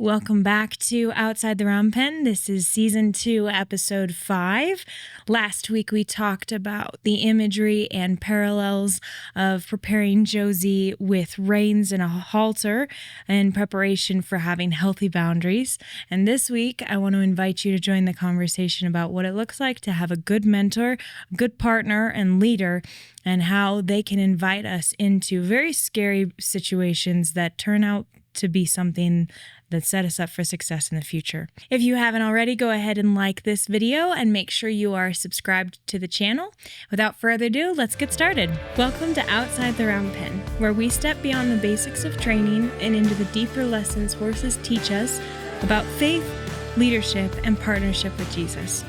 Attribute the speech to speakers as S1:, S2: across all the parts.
S1: Welcome back to Outside the Round Pen. This is Season 2, Episode 5. Last week we talked about the imagery and parallels of preparing Josie with reins and a halter in preparation for having healthy boundaries. And this week I want to invite you to join the conversation about what it looks like to have a good mentor, a good partner, and leader, and how they can invite us into very scary situations that turn out to be something that set us up for success in the future. If you haven't already, go ahead and like this video and make sure you are subscribed to the channel. Without further ado, let's get started. Welcome to Outside the Round Pen, where we step beyond the basics of training and into the deeper lessons horses teach us about faith, leadership, and partnership with Jesus.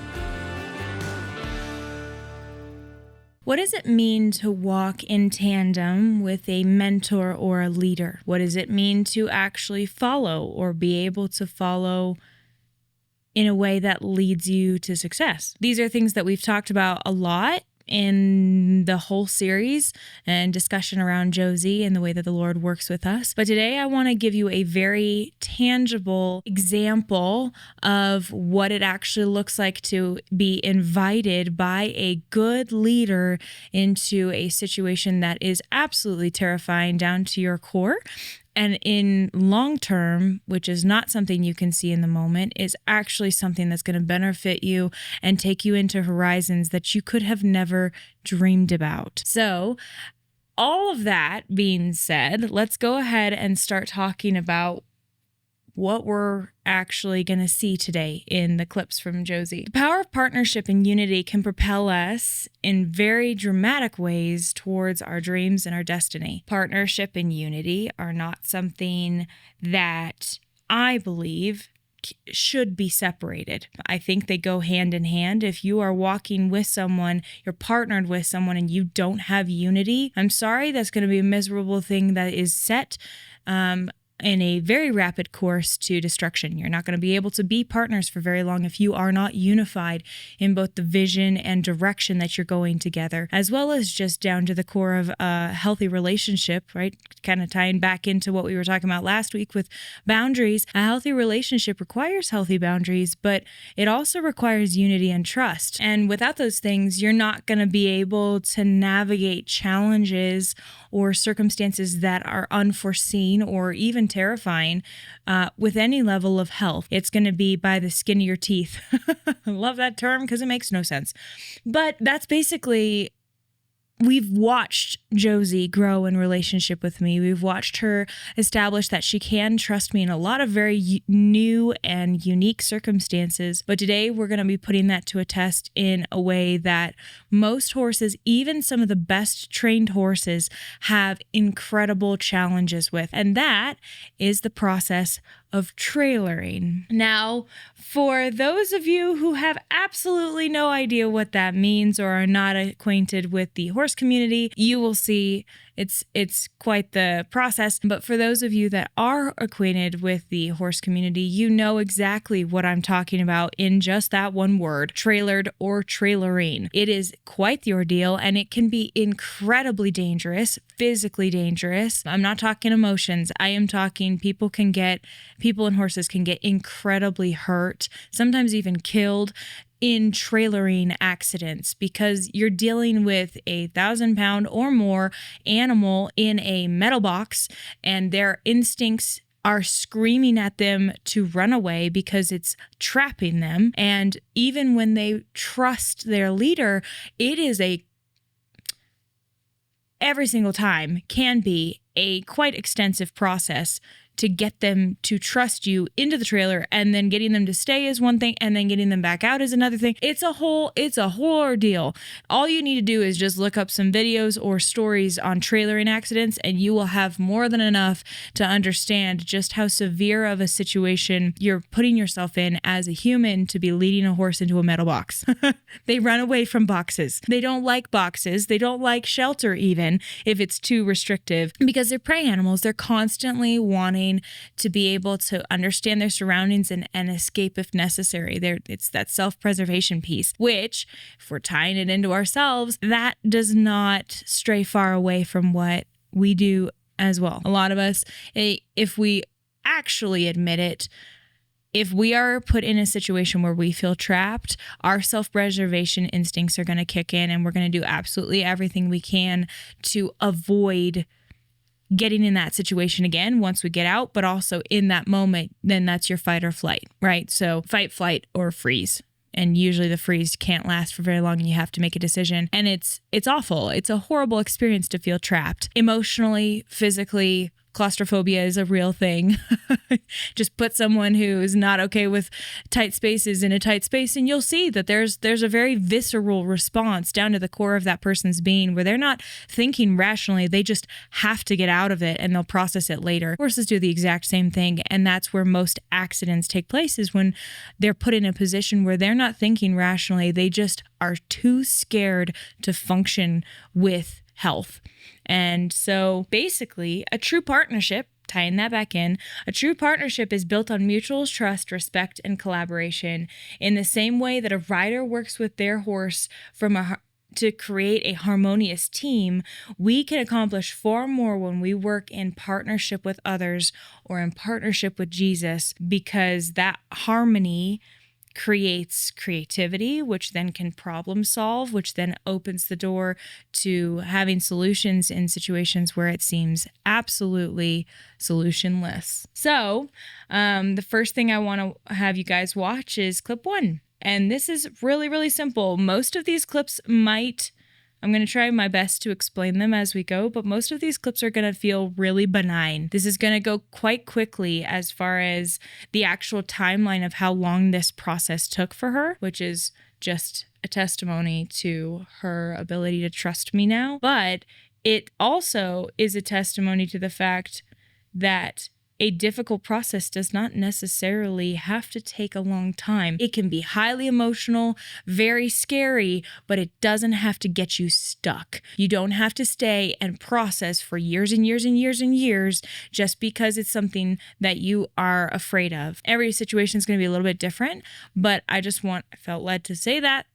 S1: What does it mean to walk in tandem with a mentor or a leader? What does it mean to actually follow or be able to follow in a way that leads you to success? These are things that we've talked about a lot in the whole series and discussion around Josie and the way that the Lord works with us. But today I want to give you a very tangible example of what it actually looks like to be invited by a good leader into a situation that is absolutely terrifying down to your core. And in long term, which is not something you can see in the moment, is actually something that's going to benefit you and take you into horizons that you could have never dreamed about. So, all of that being said, let's go ahead and start talking about what we're actually going to see today in the clips from Josie. The power of partnership and unity can propel us in very dramatic ways towards our dreams and our destiny. Partnership and unity are not something that I believe should be separated. I think they go hand in hand. If you are walking with someone, you're partnered with someone, and you don't have unity, I'm sorry, that's going to be a miserable thing that is set in a very rapid course to destruction. You're not going to be able to be partners for very long if you are not unified in both the vision and direction that you're going together, as well as just down to the core of a healthy relationship, right? Kind of tying back into what we were talking about last week with boundaries. A healthy relationship requires healthy boundaries, but it also requires unity and trust. And without those things, you're not going to be able to navigate challenges or circumstances that are unforeseen or even terrifying with any level of health. It's going to be by the skin of your teeth. I love that term because it makes no sense. But that's basically, we've watched Josie grow in relationship with me. We've watched her establish that she can trust me in a lot of very new and unique circumstances. But today we're going to be putting that to a test in a way that most horses, even some of the best trained horses, have incredible challenges with. And that is the process of trailering. Now, for those of you who have absolutely no idea what that means or are not acquainted with the horse community, you will see it's quite the process. But for those of you that are acquainted with the horse community, you know exactly what I'm talking about in just that one word, trailered or trailering. It is quite the ordeal, and it can be incredibly dangerous, physically dangerous. I'm not talking emotions. I am talking people and horses can get incredibly hurt, sometimes even killed in trailering accidents, because you're dealing with a 1,000-pound or more animal in a metal box, and their instincts are screaming at them to run away because it's trapping them. And even when they trust their leader, it is every single time can be a quite extensive process to get them to trust you into the trailer, and then getting them to stay is one thing, and then getting them back out is another thing. It's a whole ordeal. All you need to do is just look up some videos or stories on trailering accidents, and you will have more than enough to understand just how severe of a situation you're putting yourself in as a human to be leading a horse into a metal box. They run away from boxes. They don't like boxes. They don't like shelter, even if it's too restrictive, because they're prey animals. They're constantly wanting to be able to understand their surroundings and escape if necessary. It's that self-preservation piece, which, if we're tying it into ourselves, that does not stray far away from what we do as well. A lot of us, if we actually admit it, if we are put in a situation where we feel trapped, our self-preservation instincts are going to kick in, and we're going to do absolutely everything we can to avoid getting in that situation again once we get out. But also in that moment, then that's your fight or flight, right? So fight, flight, or freeze. And usually the freeze can't last for very long, and you have to make a decision. And it's awful. It's a horrible experience to feel trapped emotionally, physically. Claustrophobia is a real thing. Just put someone who is not okay with tight spaces in a tight space, and you'll see that there's a very visceral response down to the core of that person's being, where they're not thinking rationally. They just have to get out of it, and they'll process it later. Horses do the exact same thing, and that's where most accidents take place, is when they're put in a position where they're not thinking rationally. They just are too scared to function with health. And so basically, a true partnership, tying that back in, a true partnership is built on mutual trust, respect, and collaboration. In the same way that a rider works with their horse to create a harmonious team, we can accomplish far more when we work in partnership with others or in partnership with Jesus, because that harmony creates creativity, which then can problem solve, which then opens the door to having solutions in situations where it seems absolutely solutionless. So the first thing I want to have you guys watch is clip 1. And this is really, really simple. Most of these clips I'm going to try my best to explain them as we go, but most of these clips are going to feel really benign. This is going to go quite quickly as far as the actual timeline of how long this process took for her, which is just a testimony to her ability to trust me now. But it also is a testimony to the fact that a difficult process does not necessarily have to take a long time. It can be highly emotional, very scary, but it doesn't have to get you stuck. You don't have to stay and process for years and years and years and years just because it's something that you are afraid of. Every situation is going to be a little bit different, but I felt led to say that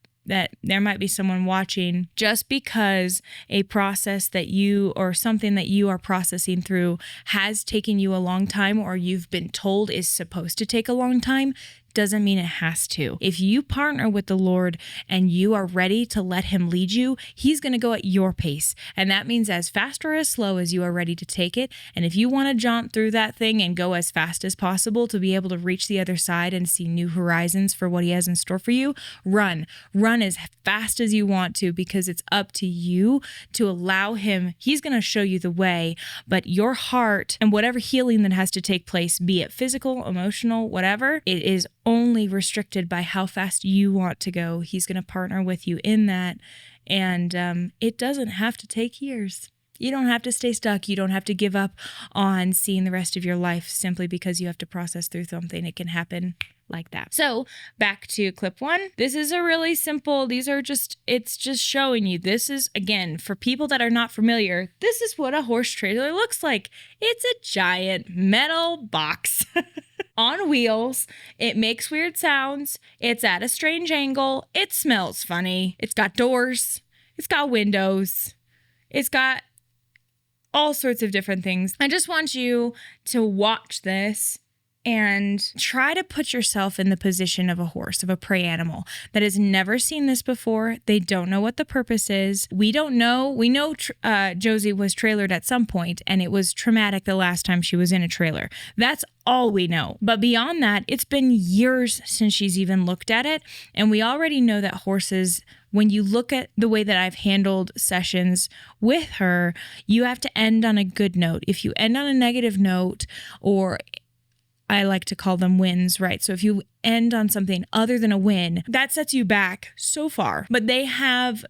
S1: there might be someone watching. Just because a process that you or something that you are processing through has taken you a long time, or you've been told is supposed to take a long time, doesn't mean it has to. If you partner with the Lord and you are ready to let him lead you, he's going to go at your pace. And that means as fast or as slow as you are ready to take it. And if you want to jaunt through that thing and go as fast as possible to be able to reach the other side and see new horizons for what he has in store for you, run as fast as you want to, because it's up to you to allow him. He's going to show you the way, but your heart and whatever healing that has to take place, be it physical, emotional, whatever, it is only restricted by how fast you want to go. He's going to partner with you in that. And it doesn't have to take years. You don't have to stay stuck. You don't have to give up on seeing the rest of your life simply because you have to process through something. It can happen like that. So back to clip 1. This is a really simple, it's just showing you. This is, again, for people that are not familiar, this is what a horse trailer looks like. It's a giant metal box on wheels. It makes weird sounds. It's at a strange angle. It smells funny. It's got doors. It's got windows. It's got all sorts of different things. I just want you to watch this and try to put yourself in the position of a horse, of a prey animal that has never seen this before. They don't know what the purpose is. We don't know. We know Josie was trailered at some point, and it was traumatic the last time she was in a trailer. That's all we know. But beyond that, it's been years since she's even looked at it. And we already know that horses, when you look at the way that I've handled sessions with her, you have to end on a good note. If you end on a negative note, or I like to call them wins, right? So if you end on something other than a win, that sets you back so far. But they have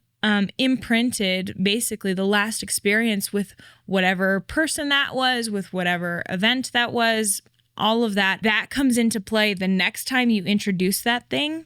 S1: imprinted basically the last experience with whatever person that was, with whatever event that was, all of that comes into play the next time you introduce that thing.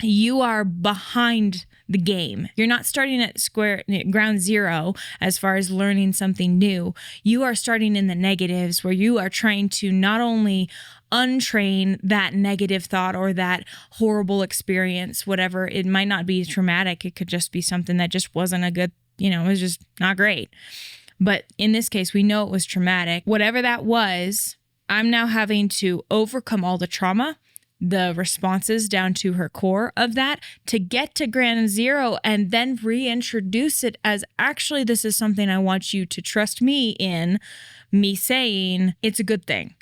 S1: You are behind the game. You're not starting at ground zero as far as learning something new. You are starting in the negatives, where you are trying to not only untrain that negative thought or that horrible experience, whatever. It might not be traumatic. It could just be something that just wasn't a good, it was just not great. But in this case, we know it was traumatic. Whatever that was, I'm now having to overcome all the trauma, the responses down to her core of that to get to ground zero and then reintroduce it as actually, this is something I want you to trust me in, me saying it's a good thing,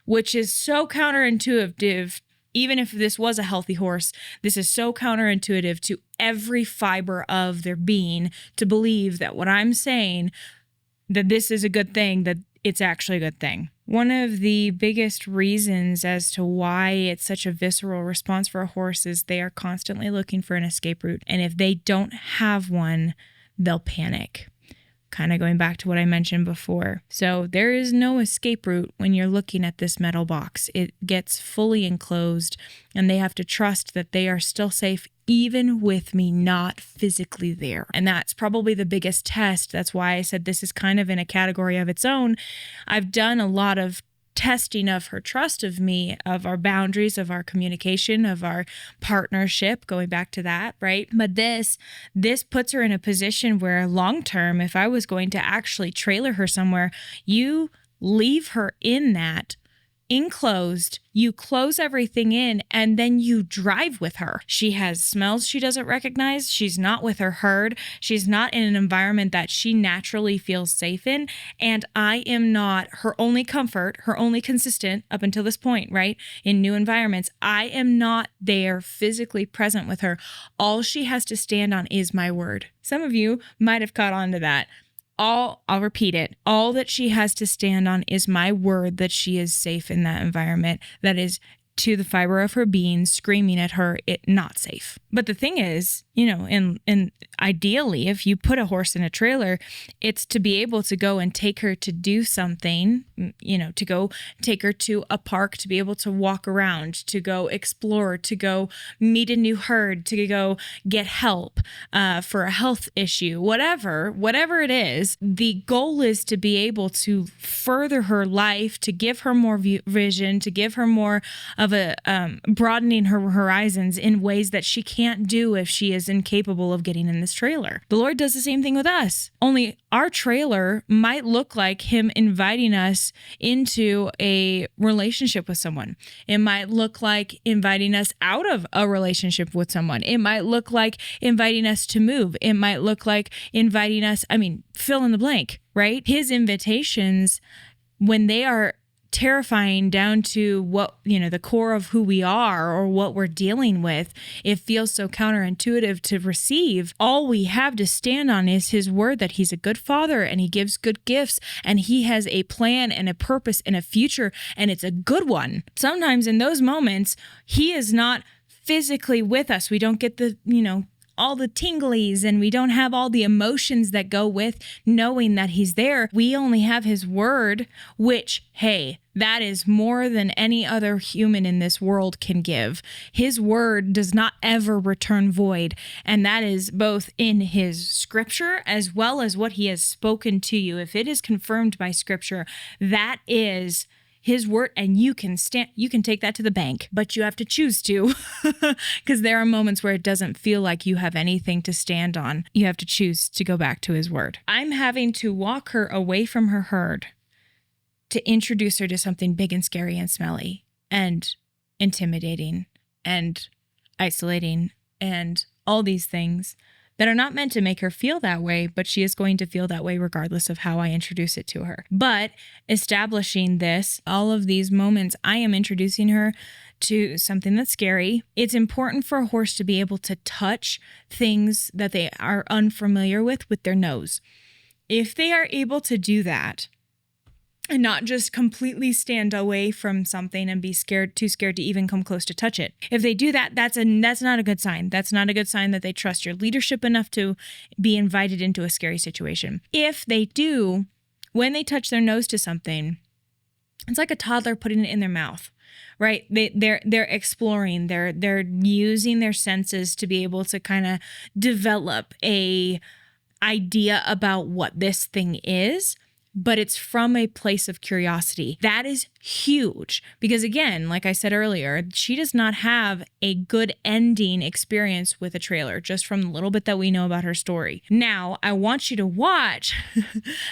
S1: which is so counterintuitive. Even if this was a healthy horse, this is so counterintuitive to every fiber of their being to believe that what I'm saying, that this is a good thing, that it's actually a good thing. One of the biggest reasons as to why it's such a visceral response for a horse is they are constantly looking for an escape route. And if they don't have one, they'll panic. Kind of going back to what I mentioned before. So there is no escape route when you're looking at this metal box. It gets fully enclosed and they have to trust that they are still safe even with me not physically there. And that's probably the biggest test. That's why I said this is kind of in a category of its own. I've done a lot of testing of her trust of me, of our boundaries, of our communication, of our partnership, going back to that, right? But this puts her in a position where long term, if I was going to actually trailer her somewhere, you leave her in that enclosed, you close everything in, and then you drive with her. She has smells she doesn't recognize. She's not with her herd. She's not in an environment that she naturally feels safe in. And I am not her only comfort, her only consistent up until this point, right? In new environments, I am not there physically present with her. All she has to stand on is my word. Some of you might have caught on to that. I'll repeat it. All that she has to stand on is my word that she is safe in that environment. That is to the fiber of her being screaming at her, it not safe. But the thing is, and ideally, if you put a horse in a trailer, it's to be able to go and take her to do something, to go take her to a park, to be able to walk around, to go explore, to go meet a new herd, to go get help for a health issue, whatever it is. The goal is to be able to further her life, to give her more vision, to give her more of a broadening her horizons in ways that she can't do if she is incapable of getting in this trailer. The Lord does the same thing with us. Only our trailer might look like him inviting us into a relationship with someone. It might look like inviting us out of a relationship with someone. It might look like inviting us to move. It might look like inviting us, fill in the blank, right? His invitations, when they are terrifying down to what, the core of who we are or what we're dealing with, it feels so counterintuitive to receive. All we have to stand on is his word that he's a good father and he gives good gifts and he has a plan and a purpose and a future, and it's a good one. Sometimes in those moments, he is not physically with us. We don't get the, all the tinglies and we don't have all the emotions that go with knowing that he's there. We only have his word, which, hey, that is more than any other human in this world can give. His word does not ever return void. And that is both in his scripture as well as what he has spoken to you. If it is confirmed by scripture, that is his word, and you can take that to the bank, but you have to choose to, because there are moments where it doesn't feel like you have anything to stand on. You have to choose to go back to his word. I'm having to walk her away from her herd to introduce her to something big and scary and smelly and intimidating and isolating and all these things that are not meant to make her feel that way, but she is going to feel that way regardless of how I introduce it to her. But establishing this, all of these moments, I am introducing her to something that's scary. It's important for a horse to be able to touch things that they are unfamiliar with their nose. If they are able to do that, and not just completely stand away from something and be too scared to even come close to touch it. If they do that, that's not a good sign. That's not a good sign that they trust your leadership enough to be invited into a scary situation. If they do, when they touch their nose to something, it's like a toddler putting it in their mouth, right? They're exploring. They're using their senses to be able to kind of develop a idea about what this thing is. but it's from a place of curiosity. That is huge because, again, like I said earlier, she does not have a good ending experience with a trailer, just from the little bit that we know about her story. Now, I want you to watch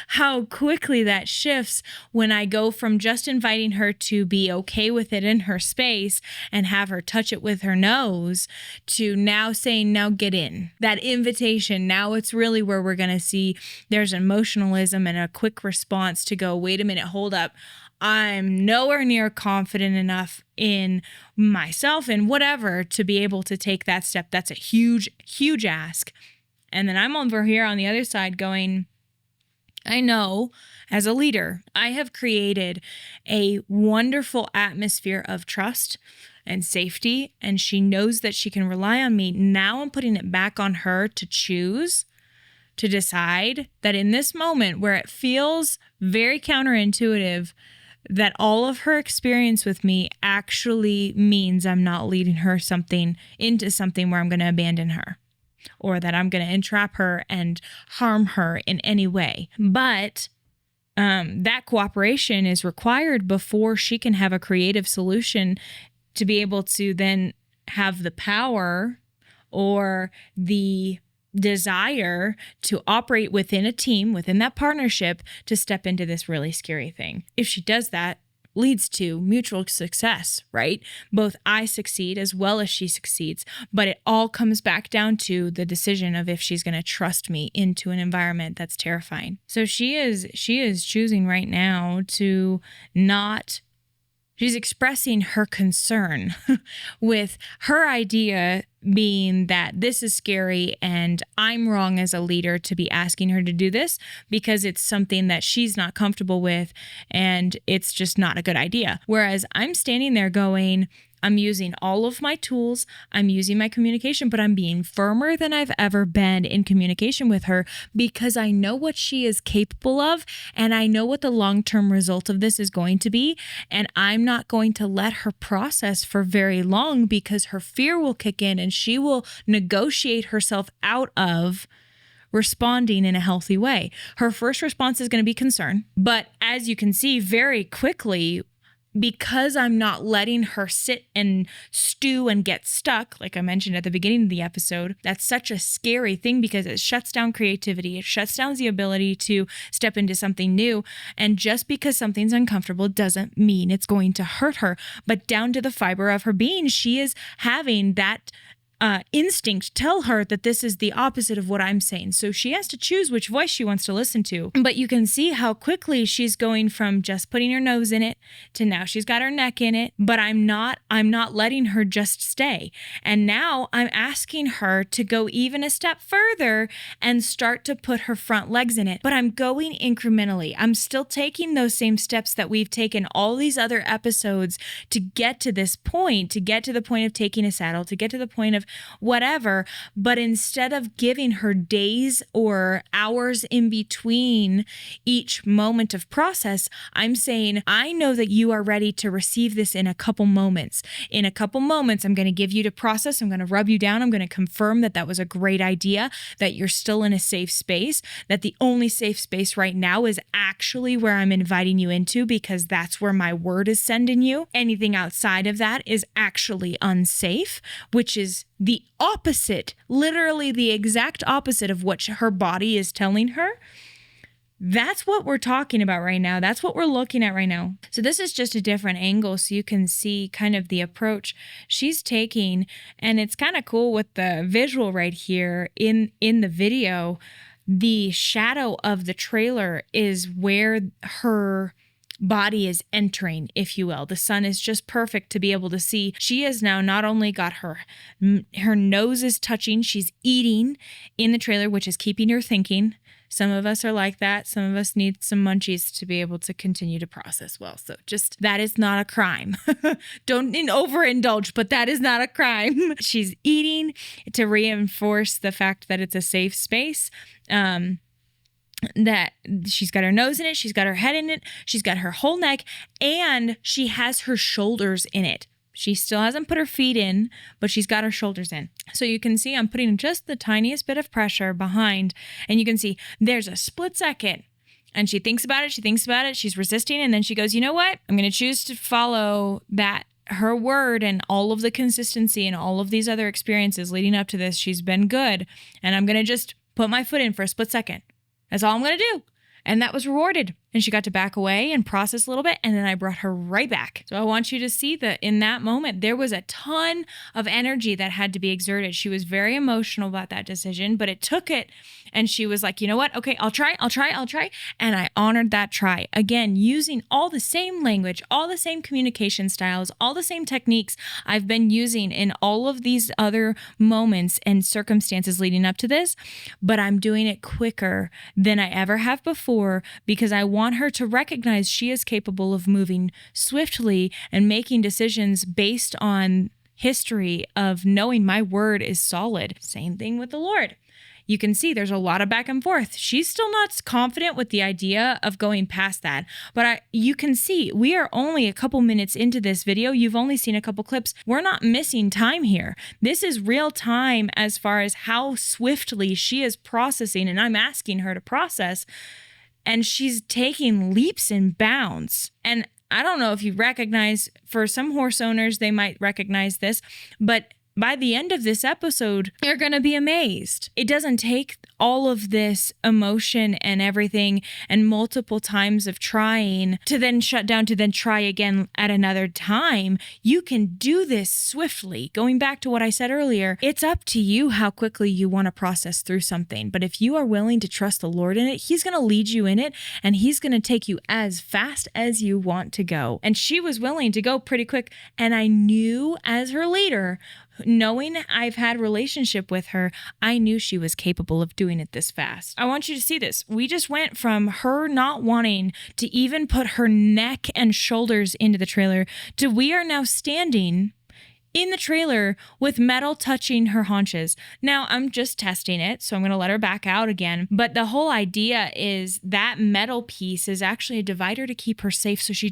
S1: how quickly that shifts when I go from just inviting her to be okay with it in her space and have her touch it with her nose to now saying, now get in. That invitation, now it's really where we're going to see there's emotionalism and a quick response to go, wait a minute, hold up. I'm nowhere near confident enough in myself and whatever to be able to take that step. That's a huge, huge ask. And then I'm over here on the other side going, I know as a leader, I have created a wonderful atmosphere of trust and safety, and she knows that she can rely on me. Now I'm putting it back on her to choose, to decide that in this moment where it feels very counterintuitive, that all of her experience with me actually means I'm not leading her into something where I'm going to abandon her or that I'm going to entrap her and harm her in any way. But that cooperation is required before she can have a creative solution to be able to then have the power or the desire to operate within a team, within that partnership, to step into this really scary thing. If she does that, leads to mutual success, right? Both I succeed as well as she succeeds, but it all comes back down to the decision of if she's going to trust me into an environment that's terrifying. So she is choosing right now to not. She's expressing her concern with her idea being that this is scary and I'm wrong as a leader to be asking her to do this because it's something that she's not comfortable with and it's just not a good idea. Whereas I'm standing there going, I'm using all of my tools, I'm using my communication, but I'm being firmer than I've ever been in communication with her because I know what she is capable of and I know what the long-term result of this is going to be. And I'm not going to let her process for very long because her fear will kick in and she will negotiate herself out of responding in a healthy way. Her first response is going to be concern. But as you can see very quickly, because I'm not letting her sit and stew and get stuck, like I mentioned at the beginning of the episode, that's such a scary thing because it shuts down creativity. It shuts down the ability to step into something new. And just because something's uncomfortable doesn't mean it's going to hurt her. But down to the fiber of her being, she is having that instinct tell her that this is the opposite of what I'm saying. So she has to choose which voice she wants to listen to. But you can see how quickly she's going from just putting her nose in it to now she's got her neck in it. But I'm not letting her just stay. And now I'm asking her to go even a step further and start to put her front legs in it. But I'm going incrementally. I'm still taking those same steps that we've taken all these other episodes to get to this point, to get to the point of taking a saddle, to get to the point of whatever, but instead of giving her days or hours in between each moment of process, I'm saying, I know that you are ready to receive this in a couple moments. In a couple moments, I'm going to give you to process. I'm going to rub you down. I'm going to confirm that that was a great idea, that you're still in a safe space, that the only safe space right now is actually where I'm inviting you into because that's where my word is sending you. Anything outside of that is actually unsafe, which is the opposite, literally the exact opposite of what her body is telling her. That's what we're talking about right now. That's what we're looking at right now. So this is just a different angle so you can see kind of the approach she's taking. And it's kind of cool with the visual right here in the video. The shadow of the trailer is where her body is entering, if you will. The sun is just perfect to be able to see. She has now not only got her nose is touching, she's eating in the trailer, which is keeping her thinking. Some of us are like that. Some of us need some munchies to be able to continue to process well. So just, that is not a crime. Don't overindulge, but that is not a crime. She's eating to reinforce the fact that it's a safe space. That she's got her nose in it, she's got her head in it, she's got her whole neck, and she has her shoulders in it. She still hasn't put her feet in, but she's got her shoulders in. So you can see I'm putting just the tiniest bit of pressure behind, and you can see there's a split second. And she thinks about it. She thinks about it. She's resisting. And then she goes, you know what? I'm going to choose to follow that, her word, and all of the consistency and all of these other experiences leading up to this. She's been good. And I'm going to just put my foot in for a split second. That's all I'm going to do. And that was rewarded. And she got to back away and process a little bit. And then I brought her right back. So I want you to see that in that moment, there was a ton of energy that had to be exerted. She was very emotional about that decision, but it took it. And she was like, you know what? Okay, I'll try. And I honored that try. Again, using all the same language, all the same communication styles, all the same techniques I've been using in all of these other moments and circumstances leading up to this. But I'm doing it quicker than I ever have before because I want her to recognize she is capable of moving swiftly and making decisions based on history of knowing my word is solid. Same thing with the Lord. You can see there's a lot of back and forth. She's still not confident with the idea of going past that. But you can see we are only a couple minutes into this video. You've only seen a couple clips. We're not missing time here. This is real time as far as how swiftly she is processing, and I'm asking her to process. And she's taking leaps and bounds. And I don't know if you recognize, for some horse owners, they might recognize this, but by the end of this episode, you're going to be amazed. It doesn't take all of this emotion and everything and multiple times of trying to then shut down to then try again at another time. You can do this swiftly. Going back to what I said earlier, it's up to you how quickly you want to process through something. But if you are willing to trust the Lord in it, He's going to lead you in it, and He's going to take you as fast as you want to go. And she was willing to go pretty quick. And I knew as her leader, knowing I've had relationship with her, I knew she was capable of doing it this fast. I want you to see this. We just went from her not wanting to even put her neck and shoulders into the trailer to we are now standing in the trailer with metal touching her haunches. Now, I'm just testing it, so I'm going to let her back out again. But the whole idea is that metal piece is actually a divider to keep her safe, so she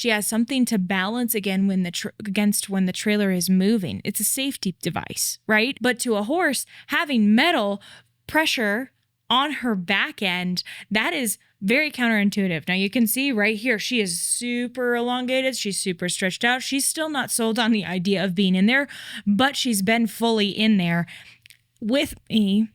S1: has something to balance again against when the trailer is moving. It's a safety device, right? But to a horse, having metal pressure on her back end, that is very counterintuitive. Now you can see right here, she is super elongated. She's super stretched out. She's still not sold on the idea of being in there, but she's been fully in there with me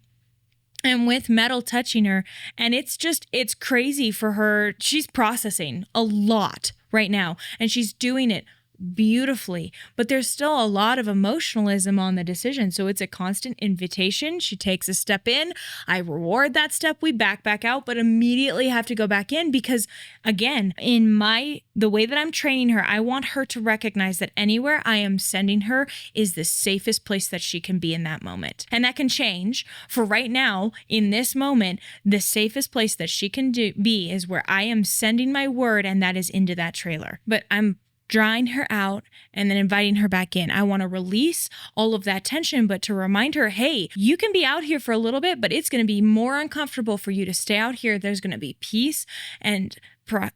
S1: and with metal touching her. And it's crazy for her. She's processing a lot right now, and she's doing it beautifully, but there's still a lot of emotionalism on the decision. So it's a constant invitation. She takes a step in. I reward that step. We back out, but immediately have to go back in because, again, the way that I'm training her, I want her to recognize that anywhere I am sending her is the safest place that she can be in that moment. And that can change. For right now, in this moment, the safest place that she can be is where I am sending my word, and that is into that trailer. But I'm drying her out and then inviting her back in. I want to release all of that tension, but to remind her, hey, you can be out here for a little bit, but it's going to be more uncomfortable for you to stay out here. There's going to be peace, and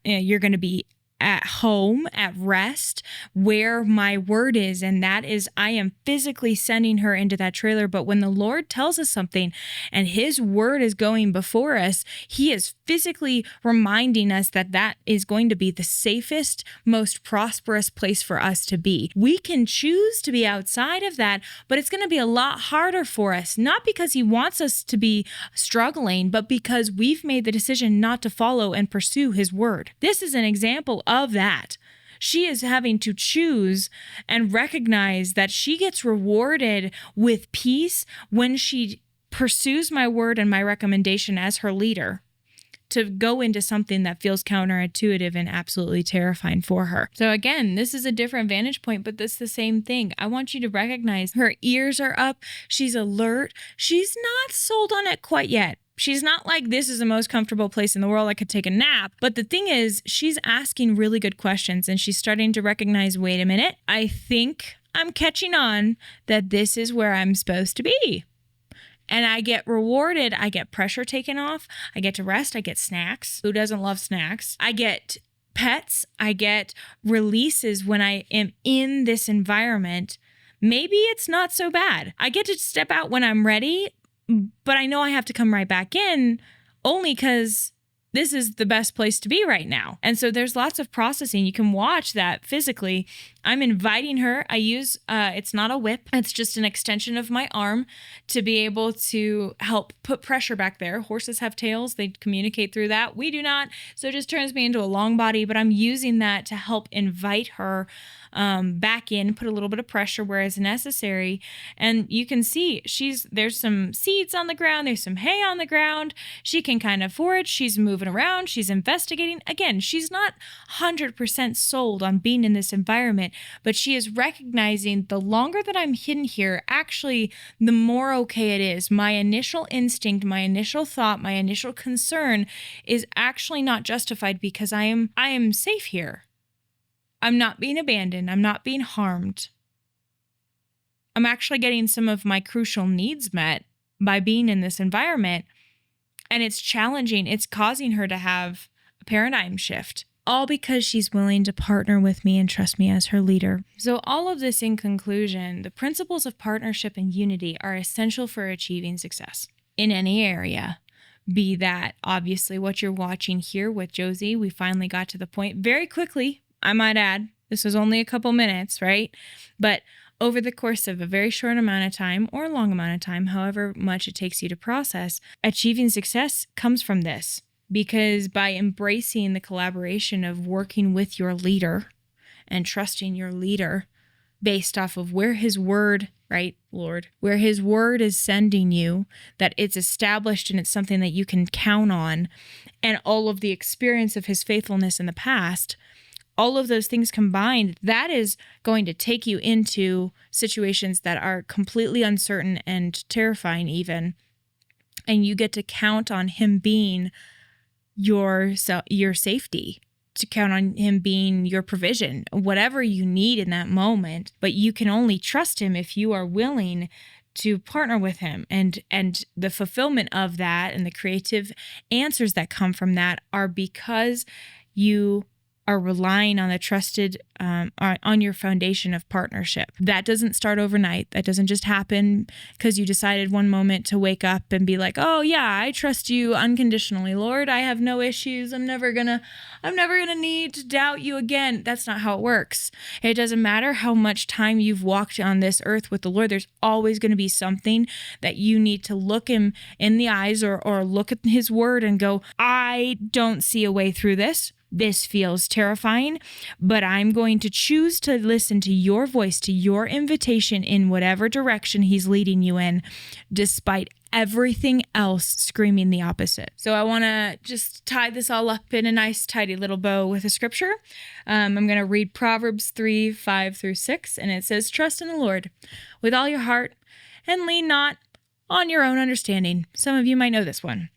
S1: you're going to be at home, at rest, where my word is. And that is, I am physically sending her into that trailer. But when the Lord tells us something and His word is going before us, He is physically reminding us that that is going to be the safest, most prosperous place for us to be. We can choose to be outside of that, but it's going to be a lot harder for us, not because He wants us to be struggling, but because we've made the decision not to follow and pursue His word. This is an example of that. She is having to choose and recognize that she gets rewarded with peace when she pursues my word and my recommendation as her leader to go into something that feels counterintuitive and absolutely terrifying for her. So again, this is a different vantage point, but this is the same thing. I want you to recognize her ears are up. She's alert. She's not sold on it quite yet. She's not like, this is the most comfortable place in the world, I could take a nap. But the thing is, she's asking really good questions, and she's starting to recognize, wait a minute, I think I'm catching on that this is where I'm supposed to be. And I get rewarded. I get pressure taken off. I get to rest. I get snacks. Who doesn't love snacks? I get pets. I get releases when I am in this environment. Maybe it's not so bad. I get to step out when I'm ready, but I know I have to come right back in only because this is the best place to be right now. And so there's lots of processing. You can watch that physically. I'm inviting her. I use, it's not a whip. It's just an extension of my arm to be able to help put pressure back there. Horses have tails. They communicate through that. We do not. So it just turns me into a long body, but I'm using that to help invite her back in, put a little bit of pressure where it's necessary. And you can see there's some seeds on the ground. There's some hay on the ground. She can kind of forage. She's moving around. She's investigating. Again, she's not 100% sold on being in this environment, but she is recognizing the longer that I'm hidden here, actually, the more okay it is. My initial instinct, my initial thought, my initial concern is actually not justified because I am safe here. I'm not being abandoned. I'm not being harmed. I'm actually getting some of my crucial needs met by being in this environment. And it's challenging. It's causing her to have a paradigm shift, all because she's willing to partner with me and trust me as her leader. So all of this in conclusion, the principles of partnership and unity are essential for achieving success in any area. Be that obviously what you're watching here with Josie. We finally got to the point very quickly. I might add, this was only a couple minutes, right? But over the course of a very short amount of time or a long amount of time, however much it takes you to process, achieving success comes from this. Because by embracing the collaboration of working with your leader and trusting your leader based off of where his word, right, Lord, where his word is sending you, that it's established and it's something that you can count on, and all of the experience of his faithfulness in the past, all of those things combined, that is going to take you into situations that are completely uncertain and terrifying even. And you get to count on him being your safety, to count on him being your provision, whatever you need in that moment. But you can only trust him if you are willing to partner with him. And the fulfillment of that and the creative answers that come from that are because you are relying on the trusted, on your foundation of partnership. That doesn't start overnight. That doesn't just happen because you decided one moment to wake up and be like, oh yeah, I trust you unconditionally, Lord. I have no issues. I'm never gonna need to doubt you again. That's not how it works. It doesn't matter how much time you've walked on this earth with the Lord. There's always going to be something that you need to look him in the eyes or look at his word and go, I don't see a way through this. This feels terrifying, but I'm going to choose to listen to your voice, to your invitation in whatever direction he's leading you in, despite everything else screaming the opposite. So I want to just tie this all up in a nice, tidy little bow with a scripture. I'm going to read Proverbs 3:5-6, and it says, trust in the Lord with all your heart and lean not on your own understanding. Some of you might know this one.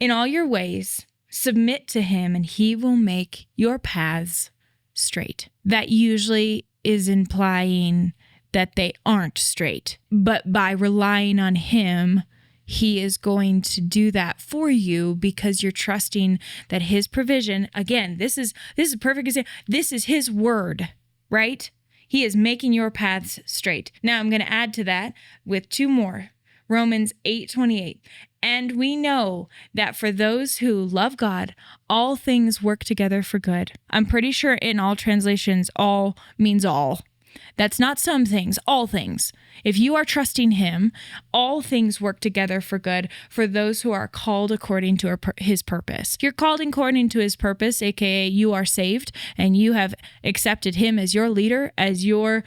S1: In all your ways, submit to him and he will make your paths straight. That usually is implying that they aren't straight. But by relying on him, he is going to do that for you because you're trusting that his provision, again, this is a perfect example. This is his word, right? He is making your paths straight. Now I'm going to add to that with two more. Romans 8:28. And we know that for those who love God, all things work together for good. I'm pretty sure in all translations, all means all. That's not some things, all things. If you are trusting him, all things work together for good for those who are called according to his purpose. If you're called according to his purpose, aka you are saved and you have accepted him as your leader, as your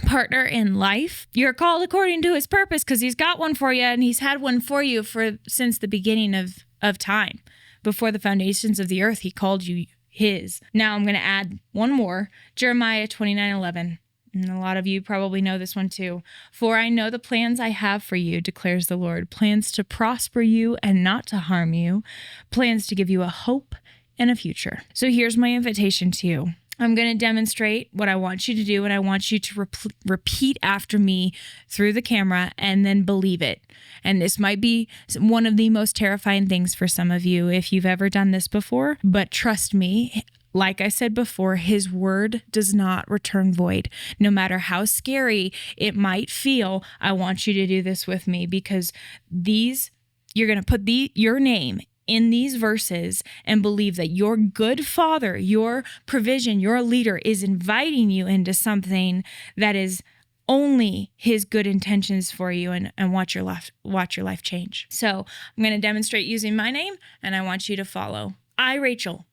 S1: partner in life, you're called according to his purpose because he's got one for you, and he's had one for you since the beginning of time. Before the foundations of the earth, he called you his. Now I'm going to add one more, Jeremiah 29:11. And a lot of you probably know this one too. For I know the plans I have for you, declares the Lord, plans to prosper you and not to harm you, plans to give you a hope and a future. So here's my invitation to you. I'm going to demonstrate what I want you to do, and I want you to repeat after me through the camera and then believe it. And this might be one of the most terrifying things for some of you if you've ever done this before, but trust me, like I said before, his word does not return void. No matter how scary it might feel, I want you to do this with me because you're going to put your name in these verses and believe that your good Father, your provision, your leader is inviting you into something that is only his good intentions for you, and watch your life change. So I'm going to demonstrate using my name, and I want you to follow. I, Rachel,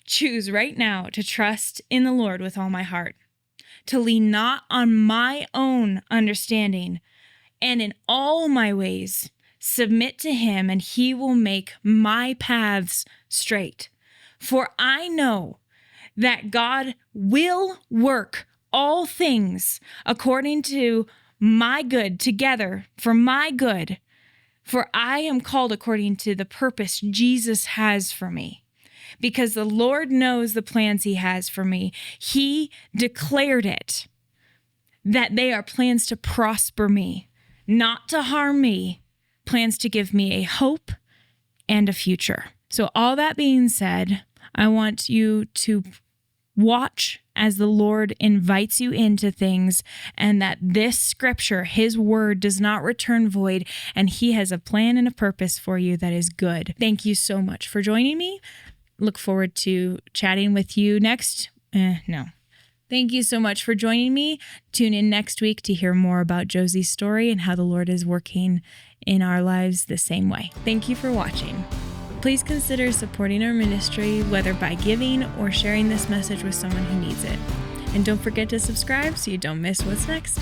S1: choose right now to trust in the Lord with all my heart, to lean not on my own understanding, and in all my ways submit to him, and he will make my paths straight. For I know that God will work all things according to my good together for my good. For I am called according to the purpose Jesus has for me. Because the Lord knows the plans he has for me. He declared it, that they are plans to prosper me, not to harm me, plans to give me a hope and a future. So all that being said, I want you to watch as the Lord invites you into things, and that this scripture, his word, does not return void, and he has a plan and a purpose for you that is good. Thank you so much for joining me. Look forward to chatting with you next. Thank you so much for joining me. Tune in next week to hear more about Josie's story and how the Lord is working in our lives the same way. Thank you for watching. Please consider supporting our ministry, whether by giving or sharing this message with someone who needs it. And don't forget to subscribe so you don't miss what's next.